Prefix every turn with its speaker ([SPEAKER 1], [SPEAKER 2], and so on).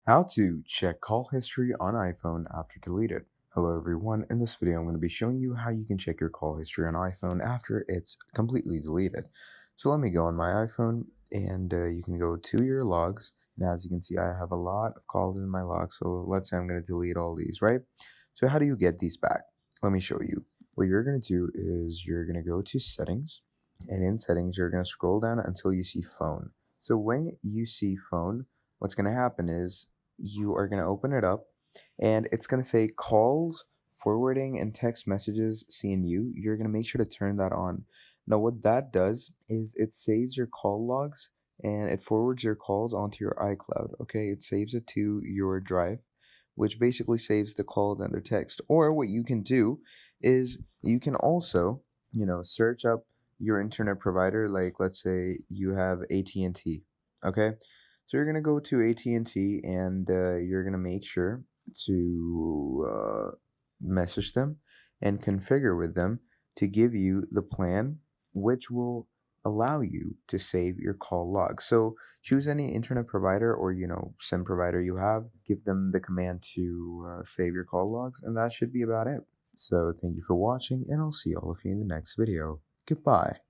[SPEAKER 1] How to check call history on iPhone after deleted. Hello everyone, in this video I'm going to be showing you how you can check your call history on iPhone after it's completely deleted. So let me go on my iPhone and you can go to your logs. And as you can see, I have a lot of calls in my logs. So let's say I'm going to delete all these, right? So how do you get these back? Let me show you. What you're going to do is you're going to go to settings, and in settings you're going to scroll down until you see phone. So when you see phone, what's going to happen is you are going to open it up and it's going to say calls, forwarding, and text messages CNU. You're going to make sure to turn that on. Now, what that does is it saves your call logs and it forwards your calls onto your iCloud. Okay, it saves it to your drive, which basically saves the calls and their text. Or what you can do is you can also, search up your internet provider. Like let's say you have AT&T. Okay, so you're gonna go to AT&T and you're gonna make sure to message them and configure with them to give you the plan which will allow you to save your call log. So choose any internet provider or SIM provider you have. Give them the command to save your call logs, and that should be about it. So thank you for watching, and I'll see all of you in the next video. Goodbye.